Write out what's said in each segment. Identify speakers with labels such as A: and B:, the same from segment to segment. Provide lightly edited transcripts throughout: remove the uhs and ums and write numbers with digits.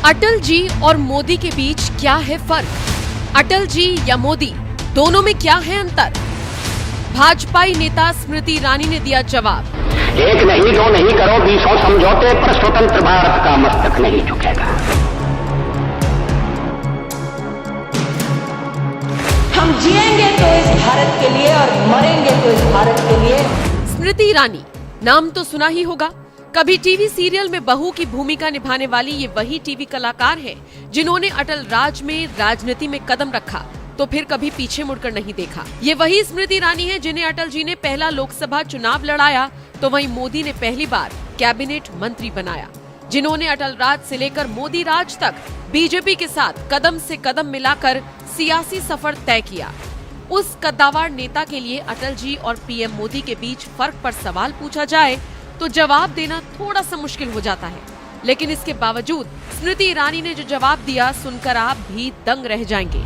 A: अटल जी और मोदी के बीच क्या है फर्क? अटल जी या मोदी, दोनों में क्या है अंतर? भाजपाई नेता स्मृति ईरानी ने दिया जवाब।
B: एक नहीं दो नहीं करो बीसों समझौते पर स्वतंत्र भारत का मस्तक नहीं झुकेगा।
C: हम जिएंगे तो इस भारत के लिए और मरेंगे तो इस भारत के लिए।
A: स्मृति ईरानी नाम तो सुना ही होगा। कभी टीवी सीरियल में बहू की भूमिका निभाने वाली ये वही टीवी कलाकार हैं जिन्होंने अटल राज में राजनीति में कदम रखा तो फिर कभी पीछे मुड़कर नहीं देखा। ये वही स्मृति ईरानी है जिन्हें अटल जी ने पहला लोकसभा चुनाव लड़ाया तो वहीं मोदी ने पहली बार कैबिनेट मंत्री बनाया, जिन्होंने अटल राज से लेकर मोदी राज तक बीजेपी के साथ कदम से कदम मिलाकर सियासी सफर तय किया। उस कद्दावर नेता के लिए अटल जी और पीएम मोदी के बीच फर्क पर सवाल पूछा जाए तो जवाब देना थोड़ा सा मुश्किल हो जाता है, लेकिन इसके बावजूद स्मृति ईरानी ने जो जवाब दिया सुनकर आप भी दंग रह जाएंगे।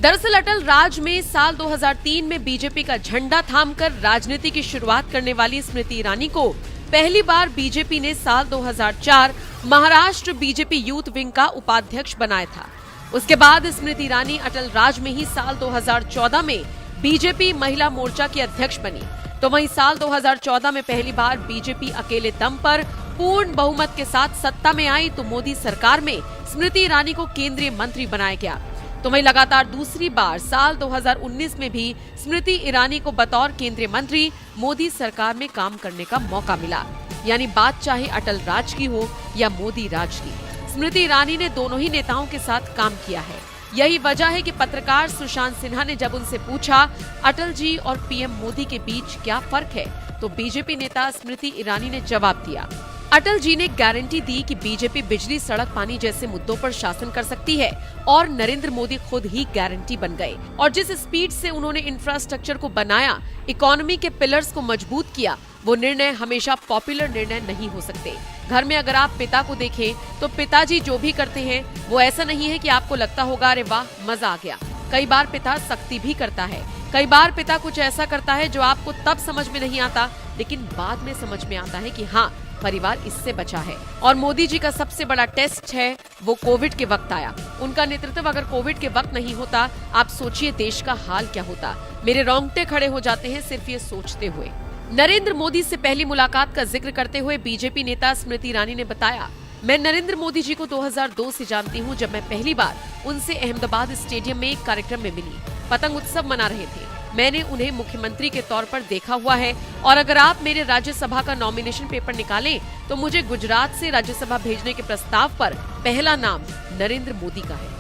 A: दरअसल अटल राज में साल 2003 में बीजेपी का झंडा थामकर राजनीति की शुरुआत करने वाली स्मृति ईरानी को पहली बार बीजेपी ने साल 2004 महाराष्ट्र बीजेपी यूथ विंग का उपाध्यक्ष बनाया था। उसके बाद स्मृति ईरानी अटल राज में ही साल 2014 में बीजेपी महिला मोर्चा की अध्यक्ष बनी, तो वहीं साल 2014 में पहली बार बीजेपी अकेले दम पर पूर्ण बहुमत के साथ सत्ता में आई तो मोदी सरकार में स्मृति ईरानी को केंद्रीय मंत्री बनाया गया। तो वहीं लगातार दूसरी बार साल 2019 में भी स्मृति ईरानी को बतौर केंद्रीय मंत्री मोदी सरकार में काम करने का मौका मिला। यानी बात चाहे अटल राज की हो या मोदी राज की, स्मृति ईरानी ने दोनों ही नेताओं के साथ काम किया है। यही वजह है कि पत्रकार सुशांत सिन्हा ने जब उनसे पूछा अटल जी और पीएम मोदी के बीच क्या फर्क है, तो बीजेपी नेता स्मृति ईरानी ने जवाब दिया। अटल जी ने गारंटी दी कि बीजेपी बिजली, सड़क, पानी जैसे मुद्दों पर शासन कर सकती है और नरेंद्र मोदी खुद ही गारंटी बन गए। और जिस स्पीड से उन्होंने इंफ्रास्ट्रक्चर को बनाया, इकोनॉमी के पिलर्स को मजबूत किया, वो निर्णय हमेशा पॉपुलर निर्णय नहीं हो सकते। घर में अगर आप पिता को देखें तो पिताजी जो भी करते हैं वो ऐसा नहीं है कि आपको लगता होगा अरे वाह मजा आ गया। कई बार पिता सख्ती भी करता है, कई बार पिता कुछ ऐसा करता है जो आपको तब समझ में नहीं आता, लेकिन बाद में समझ में आता है कि हाँ, परिवार इससे बचा है। और मोदी जी का सबसे बड़ा टेस्ट है वो कोविड के वक्त आया। उनका नेतृत्व अगर कोविड के वक्त नहीं होता, आप सोचिए देश का हाल क्या होता। मेरे रोंगटे खड़े हो जाते हैं सिर्फ ये सोचते हुए। नरेंद्र मोदी से पहली मुलाकात का जिक्र करते हुए बीजेपी नेता स्मृति ईरानी ने बताया, मैं नरेंद्र मोदी जी को 2002 से जानती हूं, जब मैं पहली बार उनसे अहमदाबाद स्टेडियम में एक कार्यक्रम में मिली। पतंग उत्सव मना रहे थे। मैंने उन्हें मुख्यमंत्री के तौर पर देखा हुआ है और अगर आप मेरे राज्यसभा का नॉमिनेशन पेपर निकालें तो मुझे गुजरात से राज्यसभा भेजने के प्रस्ताव पर पहला नाम नरेंद्र मोदी का है।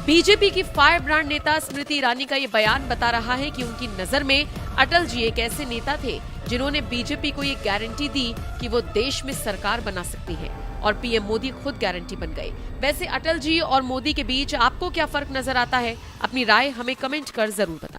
A: बीजेपी की फायर ब्रांड नेता स्मृति ईरानी का ये बयान बता रहा है कि उनकी नजर में अटल जी एक ऐसे नेता थे जिन्होंने बीजेपी को ये गारंटी दी कि वो देश में सरकार बना सकती है और पीएम मोदी खुद गारंटी बन गए। वैसे अटल जी और मोदी के बीच आपको क्या फर्क नजर आता है? अपनी राय हमें कमेंट कर जरूर बताएं।